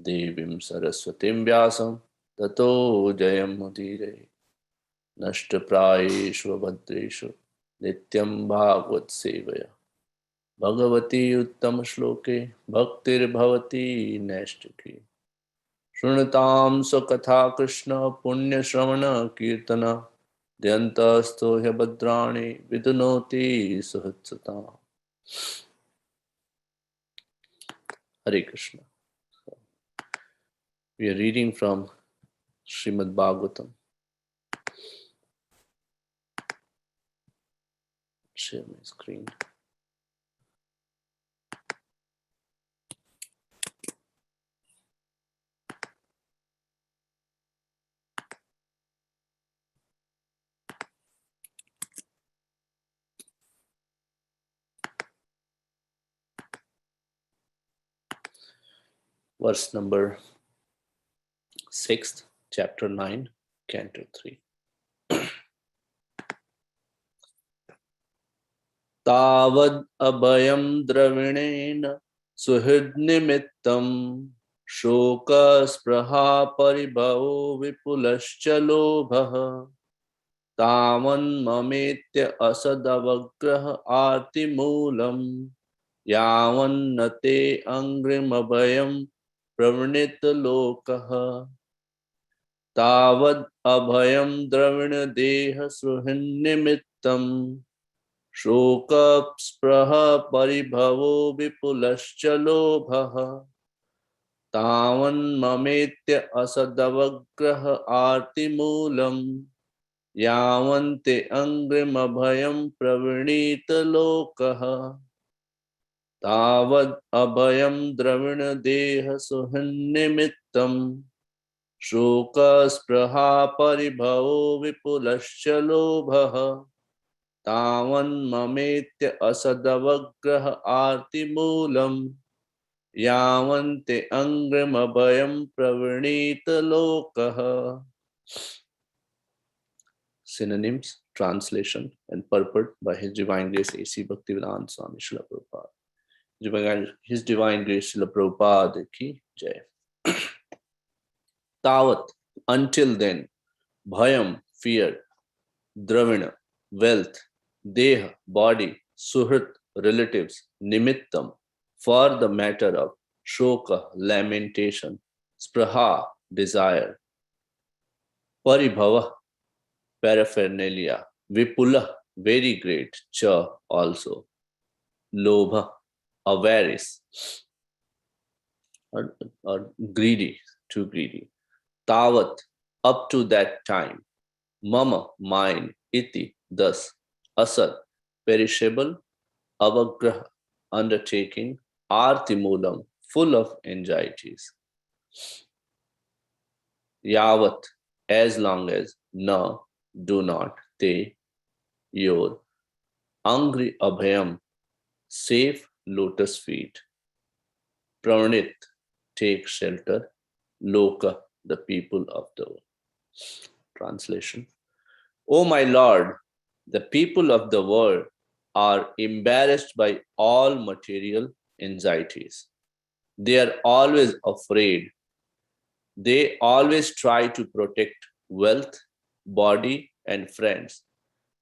Devim Saraswatim Vyasam Tato Jayam Mudire Nashtaprayeshu Bhadreshu Nityam Bhagavad Sevaya Bhagavati Uttam Shloke Bhaktir Bhavati Nashtaki Shrunatam Sakatha Krishna Punya Shravana Kirtana Dyantasto Bhadrani Vidunoti Suhatsata. Hare Krishna. We are reading from Srimad Bhagavatam. Share my screen. Verse number 6, chapter 9, canto 3. Tavad abhayam dravinena suhidnimittam shoka spraha paribhavo vipulascha lobha tavan mametya asadavagraha atimulam yavan nate angrim abhayam pravnita lokaha Tavad abhayam dravina deha suhinnimittam shoka spraha paribhavo vipulascha lobha tavan mametya asadavagraha artimulam yavante angrim abhayam pravinita lokaha Tavad abhayam dravina deha suhinnimittam Shoka spraha paribhavo vipulascha lobha tavan mametya asadavagraha artimulam yavante angrim abhayam pravinita lokaha. Synonyms, translation and purport by His Divine Grace A.C. Bhaktivedanta Swami Srila Prabhupada. His Divine Grace Srila Prabhupada ki jai. Tavat, until then, bhayam, fear, dravina, wealth, deha, body, suhrit, relatives, nimittam, for the matter of shoka, lamentation, spraha, desire, paribhava, paraphernalia, vipula, very great, cha, also, lobha, avarice, or greedy, too greedy, tavat, up to that time, mama, mine, iti, thus, asad, perishable, avagraha, undertaking, artimulam, full of anxieties. Yavat, as long as, na, do not, te, your, angri abhayam, safe lotus feet, pranit, take shelter, loka, the people of the world. Translation. O my Lord, the people of the world are embarrassed by all material anxieties. They are always afraid. They always try to protect wealth, body, and friends.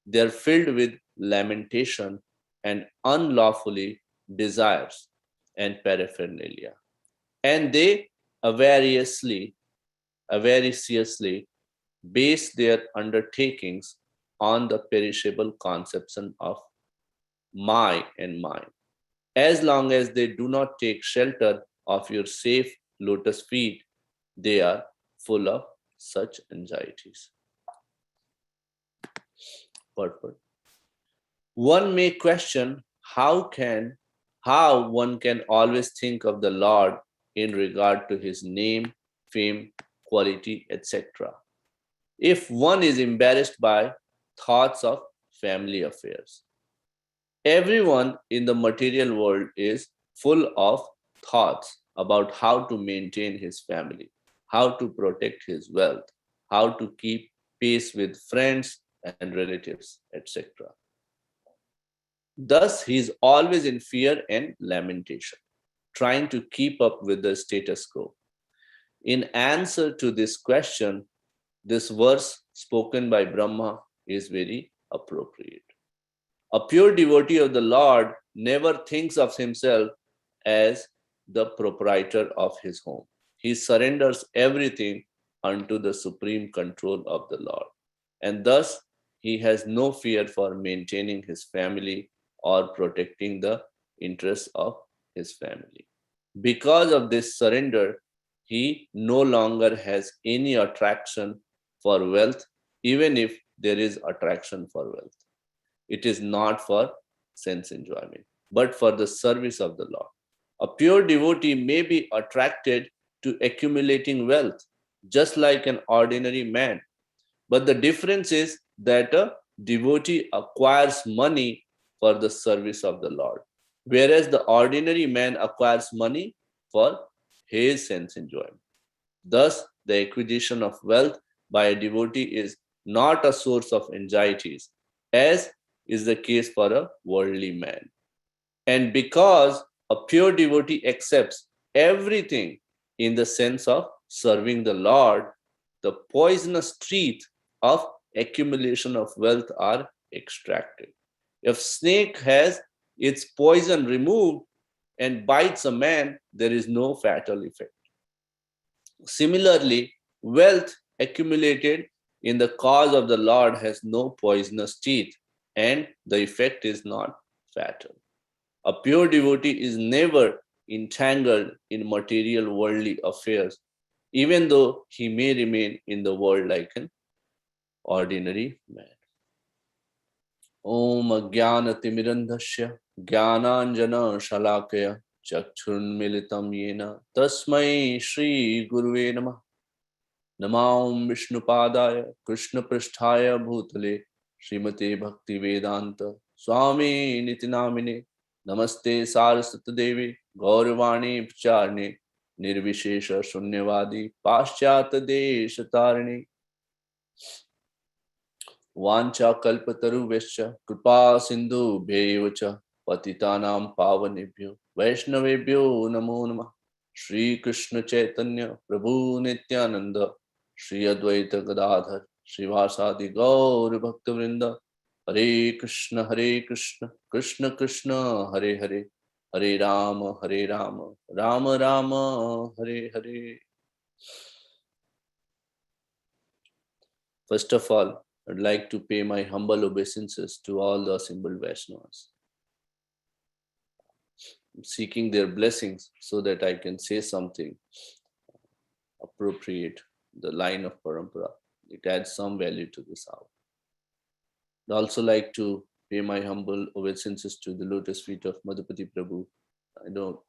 They are filled with lamentation and unlawfully desires and paraphernalia. And they avariciously base their undertakings on the perishable conception of my and mine. As long as they do not take shelter of your safe lotus feet, they are full of such anxieties. Purport. One may question how one can always think of the Lord in regard to his name, fame, quality, etc. if one is embarrassed by thoughts of family affairs. Everyone in the material world is full of thoughts about how to maintain his family, how to protect his wealth, how to keep pace with friends and relatives, etc. Thus, he is always in fear and lamentation, trying to keep up with the status quo. In answer to this question, this verse spoken by Brahma is very appropriate. A pure devotee of the Lord never thinks of himself as the proprietor of his home. He surrenders everything unto the supreme control of the Lord. And thus, he has no fear for maintaining his family or protecting the interests of his family. Because of this surrender, he no longer has any attraction for wealth, even if there is attraction for wealth. It is not for sense enjoyment, but for the service of the Lord. A pure devotee may be attracted to accumulating wealth, just like an ordinary man. But the difference is that a devotee acquires money for the service of the Lord, whereas the ordinary man acquires money for his sense enjoyment. Thus, the acquisition of wealth by a devotee is not a source of anxieties, as is the case for a worldly man. And because a pure devotee accepts everything in the sense of serving the Lord, the poisonous teeth of accumulation of wealth are extracted. If snake has its poison removed and bites a man, there is no fatal effect. Similarly, wealth accumulated in the cause of the Lord has no poisonous teeth, and the effect is not fatal. A pure devotee is never entangled in material worldly affairs, even though he may remain in the world like an ordinary man. Om Ajnanatimirandhasya Jnananjana Shalakaya Chakshurmilitam Yena Tasmai Shri Guruve Namah. Namam Vishnupadaya Krishna Pristhaya Bhutale Srimate Bhakti Vedanta Swami Nitinamine Namaste Saraswati Devi Gauravani Pacharne Nirvishesha Shunyavadi Paschata Deshatarne Vancha Kalpataru Vescha Kripa Sindhu Bhevacha Patitanam Pavanebhyo Vaishnavebhyo Namo Namah Shri Krishna Chaitanya Prabhu Nityananda Shri Advaita Gadadhar Srivasadi Gaur Bhakta Vrinda Hare Krishna Krishna Krishna Hare Hare Hare Rama Rama Rama Hare Hare. First of all, I'd like to pay my humble obeisances to all the assembled Vaishnavas, seeking their blessings so that I can say something appropriate, the line of parampara. It adds some value to this hour. I'd also like to pay my humble obeisances to the lotus feet of Madhupati Prabhu. I know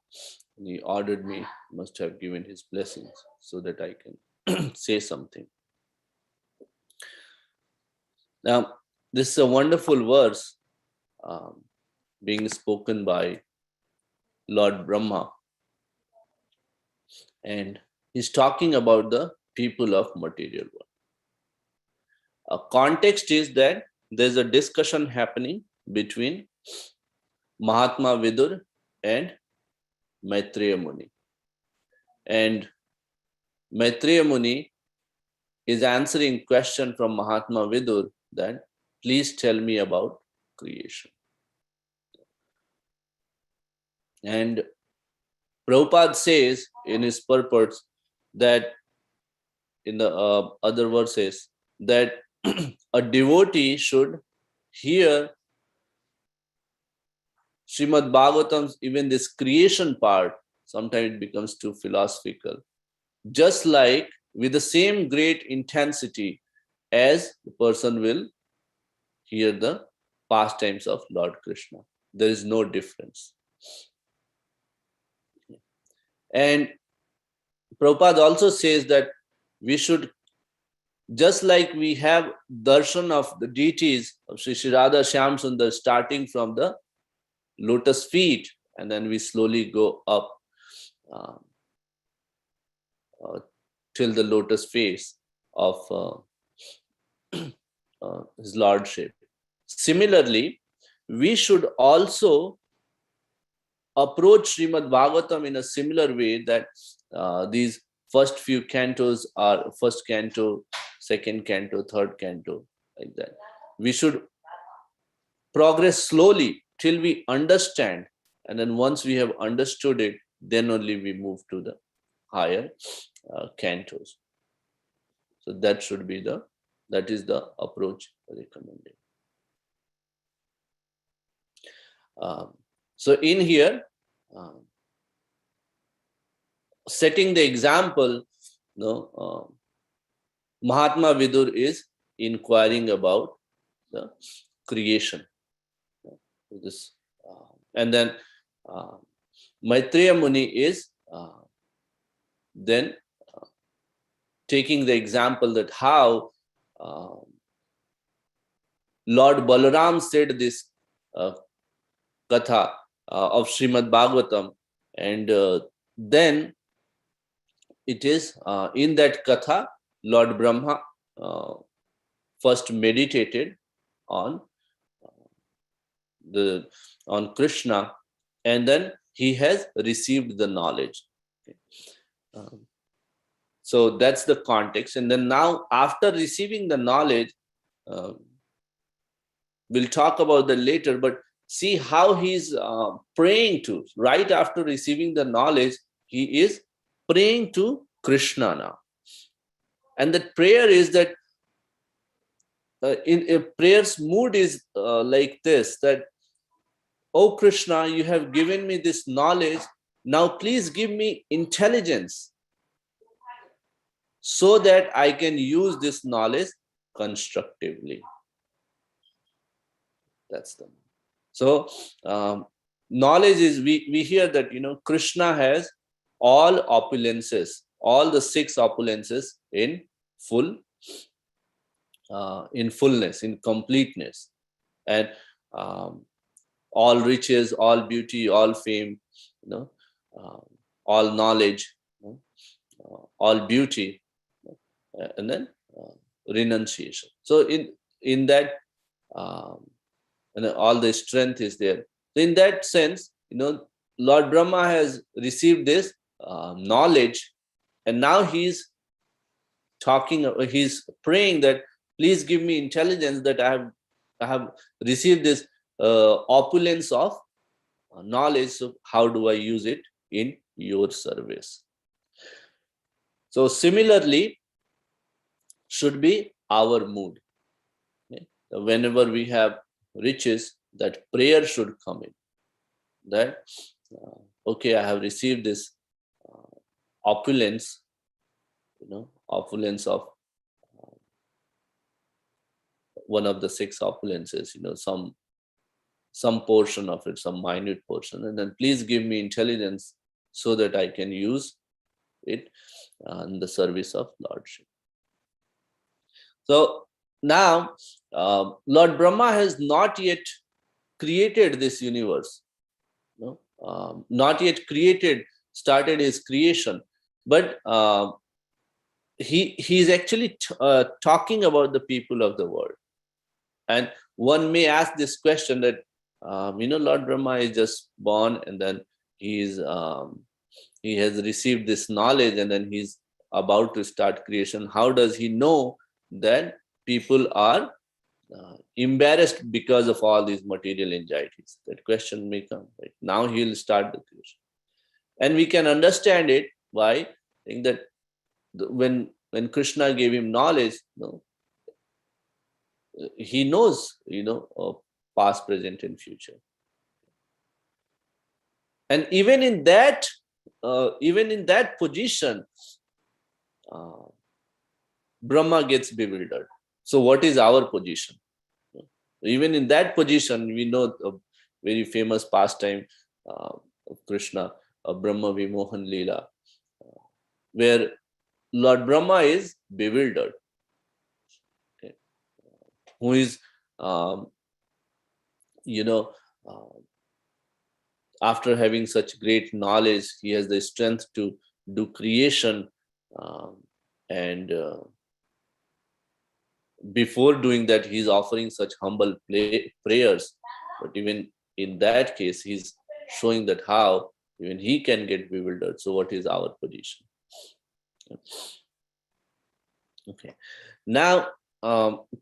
he ordered me, must have given his blessings so that I can say something. Now, this is a wonderful verse being spoken by Lord Brahma, and he's talking about the people of material world. A context is that there's a discussion happening between Mahatma Vidur and Maitreya Muni. And Maitreya Muni is answering question from Mahatma Vidur that please tell me about creation. And Prabhupada says in his purports that in the other verses that a devotee should hear Srimad Bhagavatam's, even this creation part, sometimes it becomes too philosophical. Just like with the same great intensity as the person will hear the pastimes of Lord Krishna. There is no difference. And Prabhupada also says that we should, just like we have darshan of the deities of Sri Radha Shyam Sundar, starting from the lotus feet, and then we slowly go up till the lotus face of his lordship. Similarly, we should also approach Srimad Bhagavatam in a similar way, that these first few cantos are first canto, second canto, third canto, like that. We should progress slowly till we understand, and then once we have understood it, then only we move to the higher cantos. So that is the approach recommended. So in here, setting the example, Mahatma Vidur is inquiring about the creation. This, and then Maitreya Muni is then taking the example that how Lord Balaram said this katha of Srimad Bhagavatam, and then it is in that katha Lord Brahma first meditated on Krishna, and then he has received the knowledge. So that's the context. And then now, after receiving the knowledge, we'll talk about that later, but see how he's praying to, right after receiving the knowledge, he is praying to Krishna now. And that prayer is that, in a prayer's mood is like this, that, oh Krishna, you have given me this knowledge, now please give me intelligence so that I can use this knowledge constructively. That's the. So knowledge is, we hear that, Krishna has all opulences, all the 6 opulences in fullness, in completeness, and all riches, all beauty, all fame, all knowledge, all beauty, and then renunciation. So in that, and all the strength is there. So in that sense, Lord Brahma has received this knowledge, and now he's praying that please give me intelligence, that I have received this opulence of knowledge. So how do I use it in your service? So similarly should be our mood. Okay? Whenever we have riches, that prayer should come in, that okay, I have received this opulence, opulence of one of the 6 opulences, some portion of it, some minute portion, and then please give me intelligence so that I can use it in the service of Lordship. So now, Lord Brahma has not yet created this universe, not yet started his creation, but he's actually talking about the people of the world. And one may ask this question that, Lord Brahma is just born, and then he has received this knowledge, and then he's about to start creation. How does he know that people are embarrassed because of all these material anxieties? That question may come. Right? Now he'll start the creation. And we can understand it by saying that when Krishna gave him knowledge, he knows, past, present, and future. And even in that position, Brahma gets bewildered. So what is our position? Even in that position, we know a very famous pastime of Krishna, Brahma Vimohan Leela, where Lord Brahma is bewildered. Okay. Who is, after having such great knowledge, he has the strength to do creation, and before doing that, he's offering such humble prayers. But even in that case, he's showing that how even he can get bewildered. So what is our position? Okay. Now,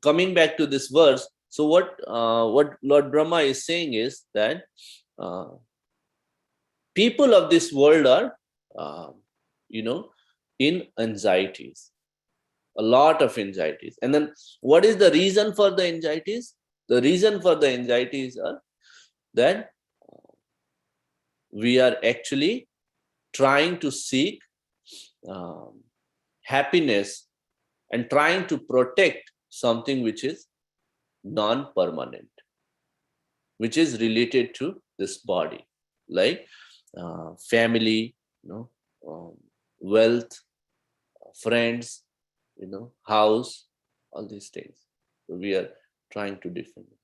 coming back to this verse, so what Lord Brahma is saying is that uh, people of this world are, uh, you know, in anxieties, a lot of anxieties. And then, what is the reason for the anxieties? The reason for the anxieties are that we are actually trying to seek um, happiness and trying to protect something which is non-permanent, which is related to this body, like family, um, wealth, friends, house, all these things. So we are trying to defend it.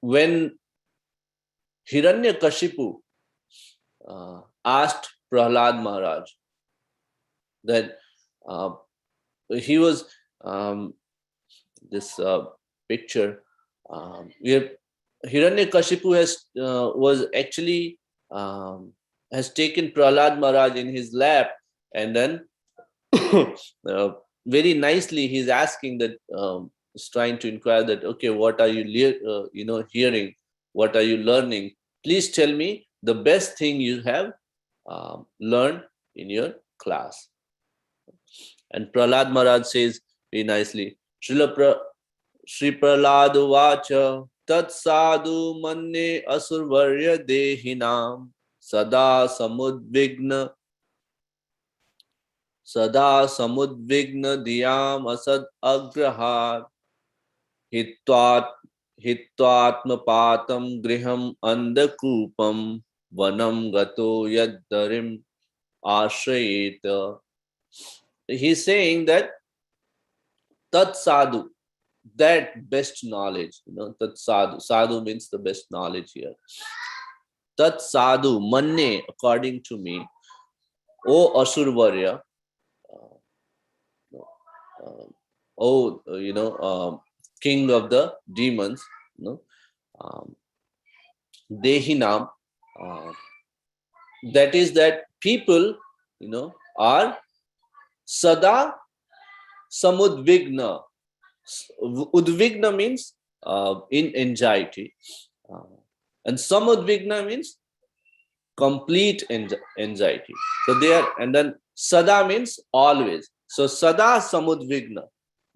When Hiranyakashipu asked Prahlad Maharaj that he was this picture. Where Hiranyakashipu was actually has taken Prahlad Maharaj in his lap, and then very nicely he's asking that, is trying to inquire that, okay, what are you hearing? What are you learning? Please tell me the best thing you have learned in your class. And Prahlad Maharaj says very nicely, Shri Prahlad Vacha Tat Sadhu Manne Asurvarya Dehinam Sada Samudvigna Diyam Asad Agrahat Hitvat Hitvatmapatam Griham Andakupam Vanam Gato Yaddarim Ashrayeta. He's saying that Tat Sadhu, that best knowledge, Tat Sadhu. Sadhu means the best knowledge here. Tat Sadhu, Manne, according to me, O Asurvarya, king of the demons, um, Dehinam, uh, that is that people, are Sada Samudvigna. Udvigna means in anxiety, uh, and Samudvigna means complete anxiety. So they are, and then Sada means always. So Sada Samudvigna.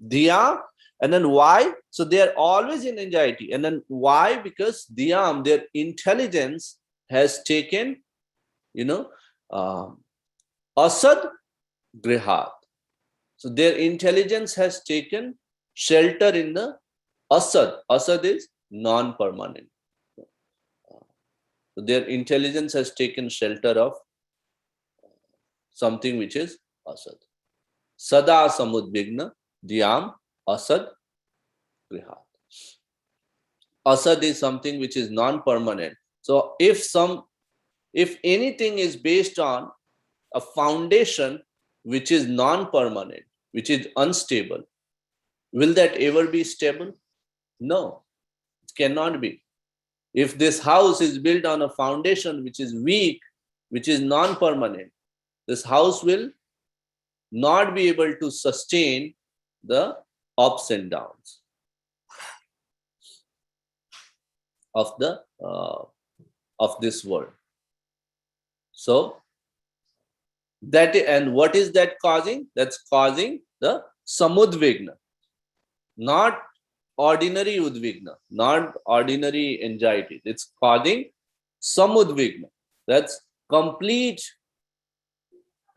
Dhyam, and then why? So they are always in anxiety. And then why? Because Dhyam, their intelligence has taken, Asad Grihat. So their intelligence has taken shelter in the Asad. Asad is non-permanent. So their intelligence has taken shelter of something which is Asad. Sada Samudvigna, Dhyam, Asad Grihat. Asad is something which is non-permanent. So if anything is based on a foundation which is non-permanent, which is unstable, will that ever be stable? No, it cannot be. If this house is built on a foundation which is weak, which is non-permanent, this house will not be able to sustain the ups and downs of the of this world. So that, and what is that causing? That's causing the samudvigna, not ordinary udvigna, not ordinary anxiety. It's causing samudvigna. That's complete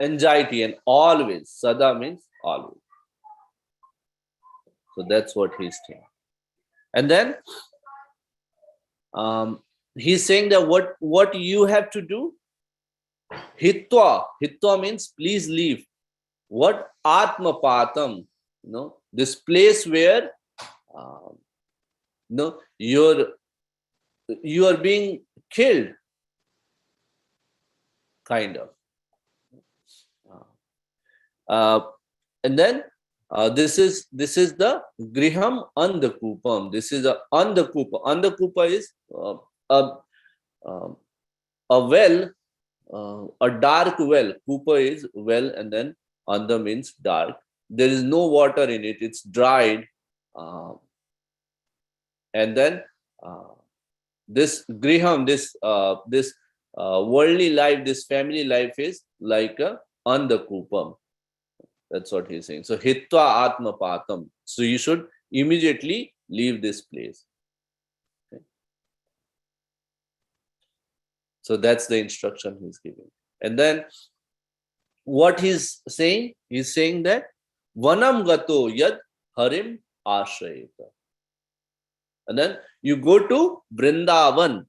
anxiety, and always. Sada means always. So that's what he's saying. And then he's saying that what you have to do, hitwa means please leave. What? Atmapatam, this place where you are being killed, kind of. And then this is the griham andakupam. This is a andakupa. Andakupa is a a well, a dark well. Kupa is well, and then Anda means dark. There is no water in it. It's dried, uh, and then uh, this griham, this worldly life, this family life is like a andakupam. That's what he's saying. So hitva atma patam. So you should immediately leave this place. Okay. So that's the instruction he's giving. And then what he's saying? He's saying that vanam gato yad harim ashrayeta. And then you go to Vrindavan.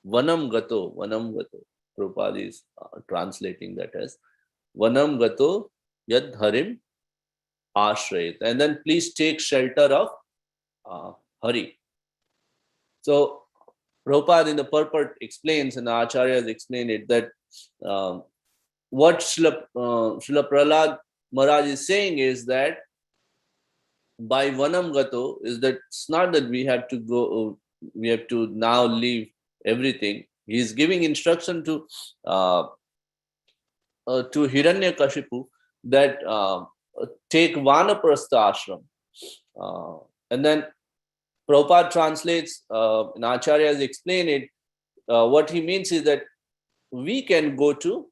Vanam gato, vanam gato. Prabhupada is translating that as vanam gato yad harim ashrayeta. And then please take shelter of Hari. So Prabhupada in the purport explains, and the Acharyas explain it, that what Srila Prahlad Maharaj is saying is that by Vanam Gato is that it's not that we have to go, we have to now leave everything. He is giving instruction to Hiranyakashipu that take Vanaprastha ashram. And then Prabhupada translates, and Acharyas explain it. What he means is that we can go to,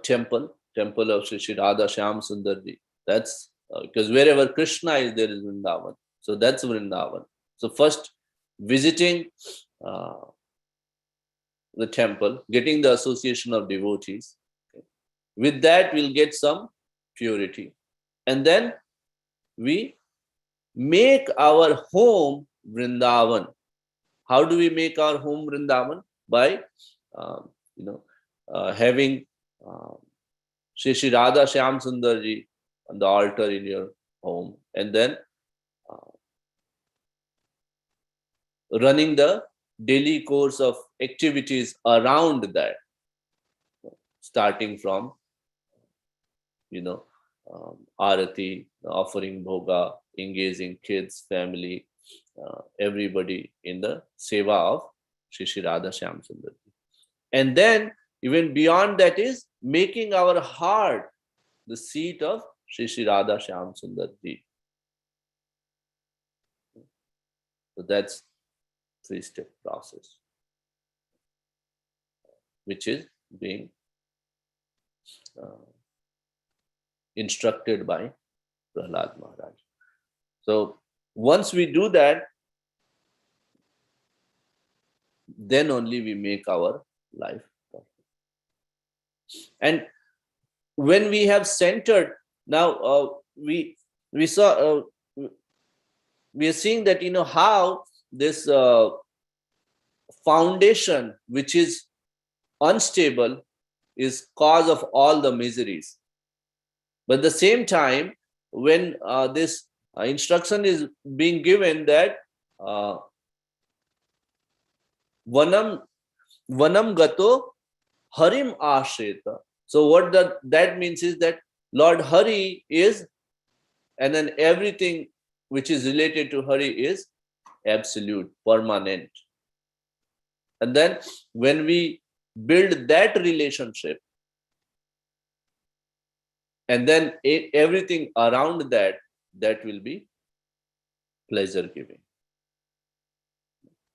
temple of Shri Radha Shyam Sundarji. That's because wherever Krishna is, there is Vrindavan. So that's Vrindavan. So first, visiting the temple, getting the association of devotees. Okay. With that, we'll get some purity. And then we make our home Vrindavan. How do we make our home Vrindavan? By, having Shri Radha Shyam Sundarji on the altar in your home, and then running the daily course of activities around that, starting from, arati, offering bhoga, engaging kids, family, everybody in the seva of Shri Radha Shyam Sundarji. And then even beyond that is making our heart the seat of Shri Radha Shyam Sundarji. So that's 3-step process, which is being instructed by Prahlad Maharaj. So once we do that, then only we make our life perfect. And when we have centered, now we saw, we are seeing that how this foundation which is unstable is cause of all the miseries. But at the same time, when this instruction is being given that vanam gato harim ashreta. So what that means is that Lord Hari is, and then everything which is related to Hari is absolute, permanent. And then when we build that relationship, and then everything around that will be pleasure giving.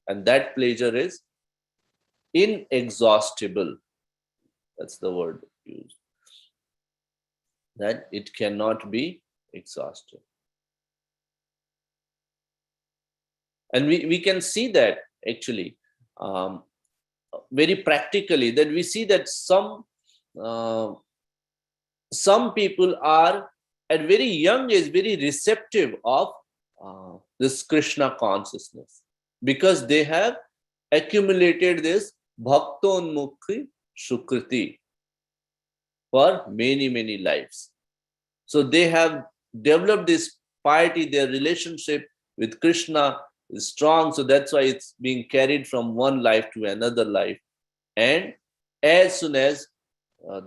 And that pleasure is inexhaustible. That's the word used. That it cannot be exhausted. And we can see that actually very practically, that we see that some people are at very young age very receptive of this Krishna consciousness, because they have accumulated this bhaktonmukhi sukriti for many lives. So they have developed this piety, their relationship with Krishna is strong, so that's why it's being carried from one life to another life. And as soon as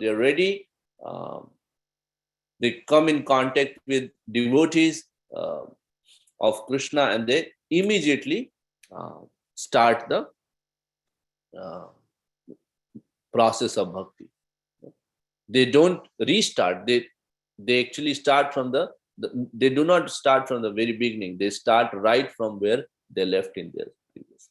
they're ready, they come in contact with devotees of Krishna, and they immediately start the process of bhakti. They don't restart. They actually start from they do not start from the very beginning. They start right from where they left in their previous.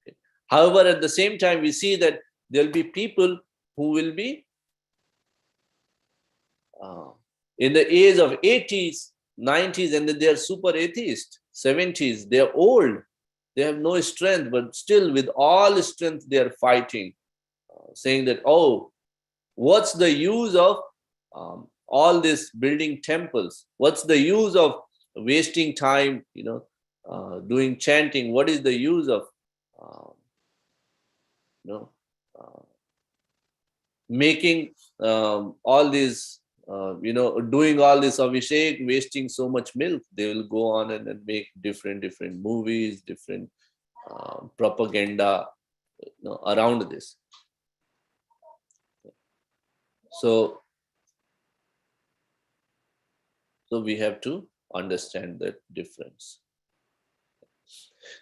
Okay. However, at the same time, we see that there'll be people who will be in the age of 80s, 90s, and then they are super atheist. 70s, they are old. They have no strength, but still, with all strength, they are fighting, saying that, oh, what's the use of all this building temples? What's the use of wasting time, doing chanting? What is the use of, you know, uh, making all these, doing all this abhishek, wasting so much milk? They will go on and make different movies, different propaganda, around this. So we have to understand that difference.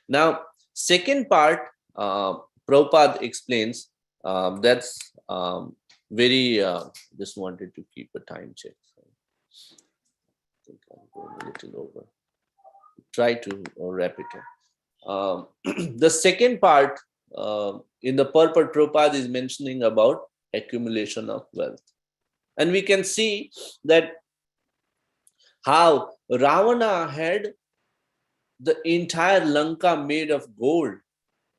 Now, second part, Prabhupada explains, that's very, just wanted to keep a time check. So I think I'm going a little over. Try to wrap it up. The second part in the purport, Prabhupada is mentioning about accumulation of wealth. And we can see that how Ravana had the entire Lanka made of gold.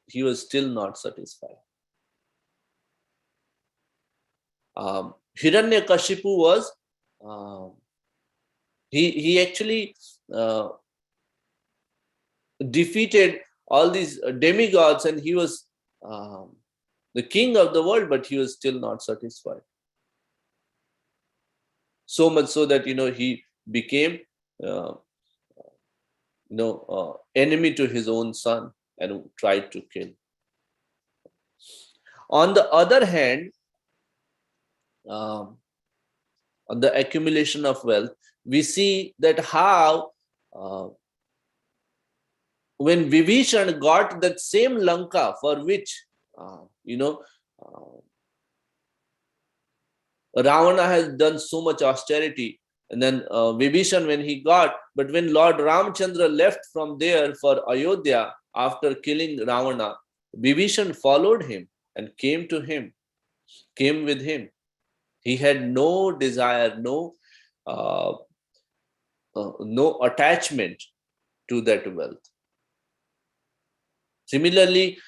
He was still not satisfied. Hiranyakashipu was, he actually defeated all these demigods, and he was the king of the world, but he was still not satisfied. So much so that, he became enemy to his own son and tried to kill. On the other hand, on the accumulation of wealth, we see that how when Vibhishan got that same Lanka for which Ravana has done so much austerity, and then Vibhishan when he got, but when Lord Ramchandra left from there for Ayodhya after killing Ravana, Vibhishan followed him and came with him. He had no desire, no attachment to that wealth. Similarly,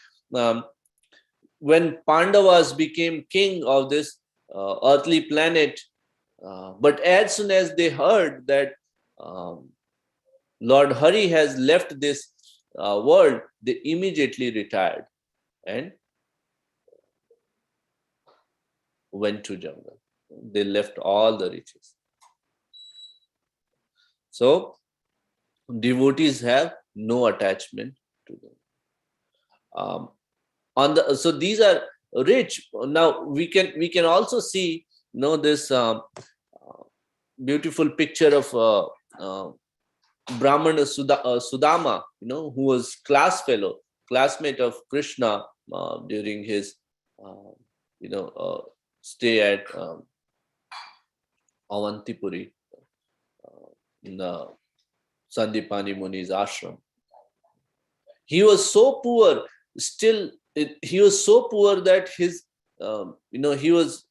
when Pandavas became king of this earthly planet, but as soon as they heard that Lord Hari has left this world, they immediately retired and went to jungle. They left all the riches. So devotees have no attachment to them. So these are rich. Now we can also see this beautiful picture of Brahmana Sudama, who was classmate of Krishna during his stay at Avantipuri in the Sandipani Muni's ashram. He was so poor, he was so poor that his, he was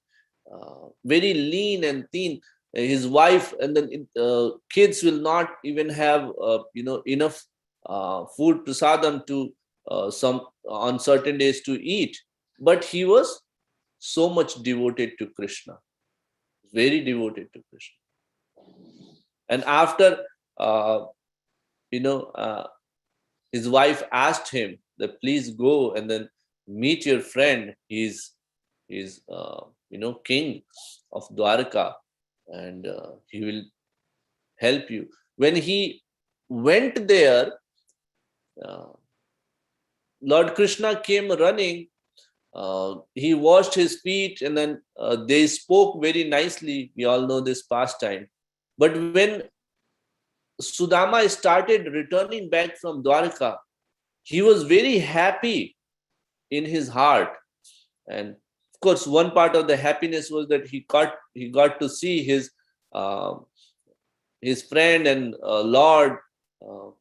very lean and thin. His wife and then kids will not even have, enough food prasadam to some on certain days to eat. But he was so much devoted to Krishna, very devoted to Krishna. And after, his wife asked him that please go and then meet your friend. He's king of Dwarka, and he will help you. When he went there, Lord Krishna came running. He washed his feet, and then they spoke very nicely. We all know this pastime. But when Sudama started returning back from Dwarka, he was very happy in his heart And of course, one part of the happiness was that he got to see uh, his friend and Lord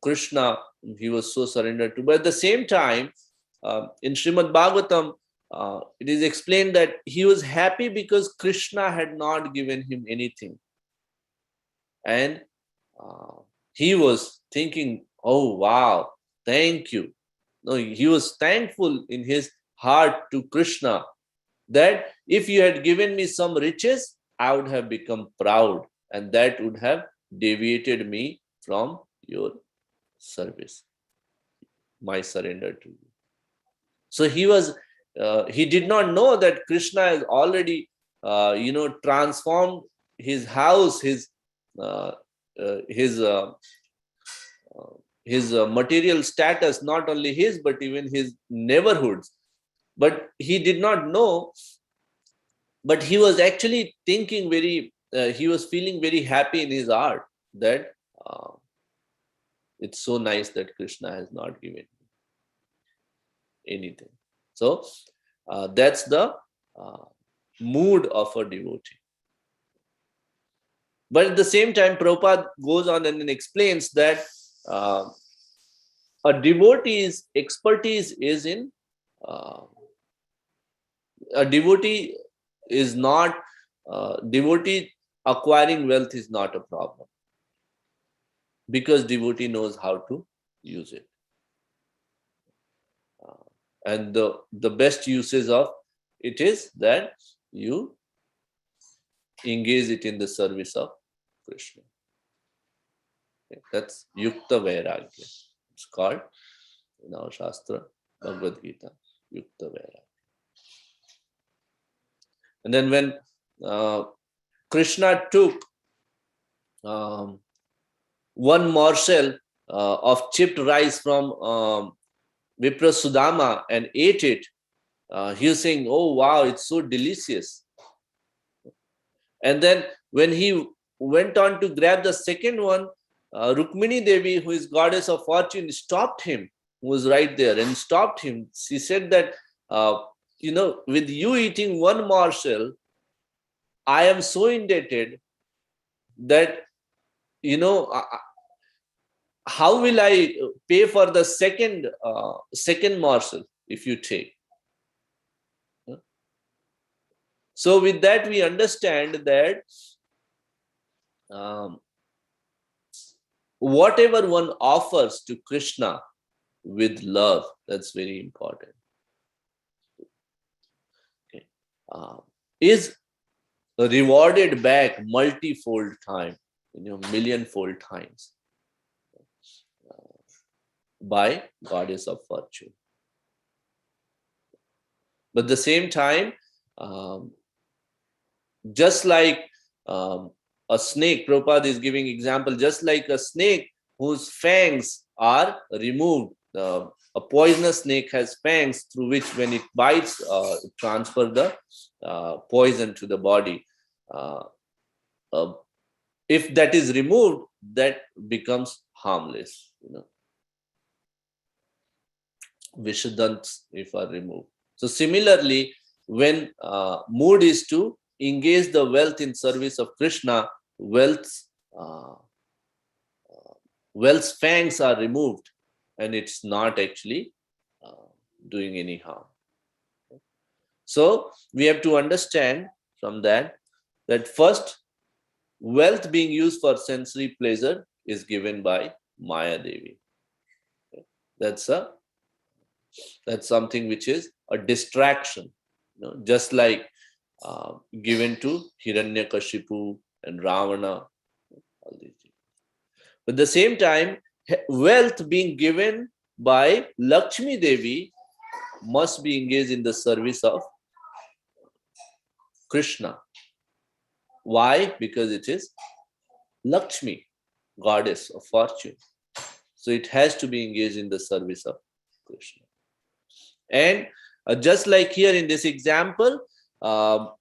Krishna. He was so surrendered to. But at the same time, in Srimad Bhagavatam, it is explained that he was happy because Krishna had not given him anything, and uh, he was thinking, "Oh wow, thank you." No, he was thankful in his heart to Krishna that if you had given me some riches, I would have become proud, and that would have deviated me from your service, my surrender to you. So he did not know that Krishna has already, transformed his house, uh, his material status, not only his but even his neighborhoods. But he did not know. But he was actually thinking he was feeling very happy in his heart that uh, it's so nice that Krishna has not given anything. So that's the uh, mood of a devotee. But at the same time, Prabhupada goes on and then explains that uh, a devotee's expertise is in uh, a devotee is not devotee acquiring wealth is not a problem, because devotee knows how to use it. Uh, and the best uses of it is that you engage it in the service of Krishna. Okay, that's Yukta Vairagya. It's called in our Shastra, Bhagavad Gita, Yukta Vairagya. And then when uh, Krishna took um, one morsel of chipped rice from Vipra Sudama and ate it, he was saying, "Oh wow, it's so delicious." And then when he went on to grab the second one, Rukmini Devi, who is goddess of fortune, stopped him, who was right there, and stopped him. She said that, with you eating one morsel, I am so indebted that, how will I pay for the second morsel if you take? So with that, we understand that um, whatever one offers to Krishna with love, that's very important. Okay. Is rewarded back multifold time, millionfold times by goddess of fortune. But at the same time, um, just like a snake, Prabhupada is giving example, just like a snake whose fangs are removed. A poisonous snake has fangs through which, when it bites, it transfers the poison to the body. Uh, uh, if that is removed, that becomes harmless. Vishadants, if are removed. So similarly, when mood is to engage the wealth in service of Krishna, wealth's fangs are removed, and it's not actually doing any harm. So we have to understand from that first, wealth being used for sensory pleasure is given by Maya Devi. That's something which is a distraction, just like given to Hiranyakashipu and Ravana, all these things. But at the same time, wealth being given by Lakshmi Devi must be engaged in the service of Krishna. Why? Because it is Lakshmi, goddess of fortune. So it has to be engaged in the service of Krishna. And just like here in this example,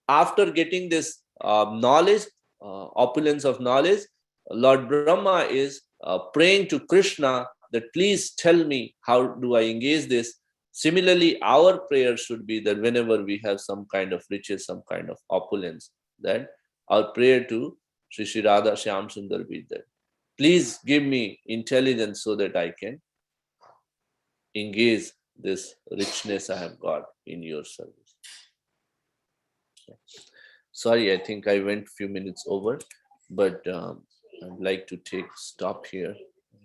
after getting this knowledge, opulence of knowledge, Lord Brahma is praying to Krishna that, please tell me how do I engage this. Similarly, our prayer should be that whenever we have some kind of riches, some kind of opulence, that our prayer to Sri Radha Shyam Sundar be that, please give me intelligence so that I can engage this richness I have got in your service. Sorry, I think I went few minutes over, but I'd like to take stop here.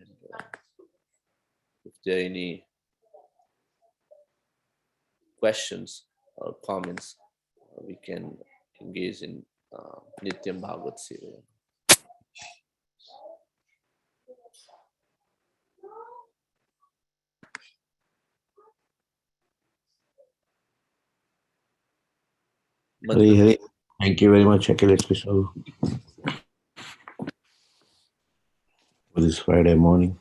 And, if there are any questions or comments, we can engage in Nityam Bhagavad Seva. Hari, Hari. Thank you very much, Akhilesh Krsna, for this Friday morning.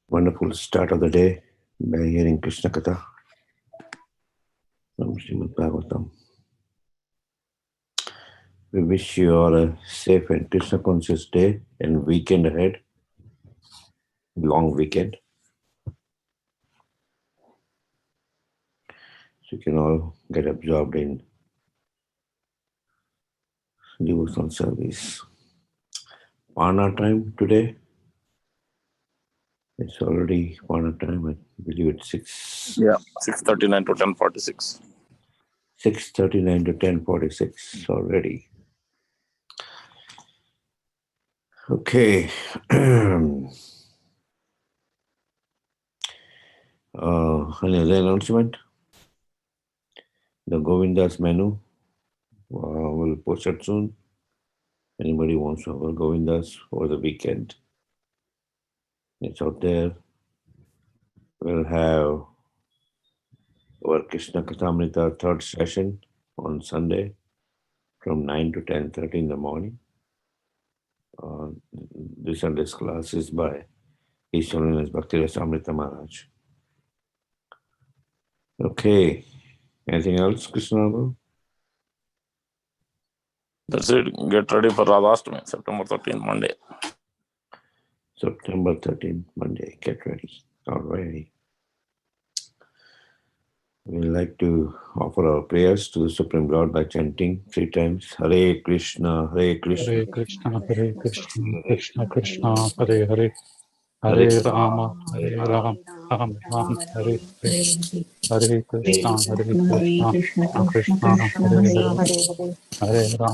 Wonderful start of the day by hearing Krishna Katha from Srimad Bhagavatam. We wish you all a safe and Krishna conscious day and weekend ahead. Long weekend. So you can all get absorbed in devotional service. Parna time today. It's already Parna time. I believe it's 6. Yeah, 6:39 to 10:46. 6:39 to 10:46 already. Okay. Any other announcement? The Govinda's menu will post it soon. Anybody wants to have a Govinda's over the weekend? It's out there. We'll have our Krishna Kathamrita third session on Sunday from 9 to 10:30 in the morning. This Sunday's class is by His Holiness Bhakti Rasamrita Maharaj. Okay. Anything else, Krishna? That's it. Get ready for Radhastami, September 13, Monday. September 13, Monday. Get ready. All right. We'd like to offer our prayers to the Supreme Lord by chanting 3 times Hare Krishna, Hare Krishna, Hare Krishna, Hare Krishna, Krishna Krishna, Hare Hare, Hare Rama, Hare Ram, Ram Ram, Hare Hare, Hare Krishna, Hare Krishna, Krishna Krishna, Hare Hare, Hare Rama.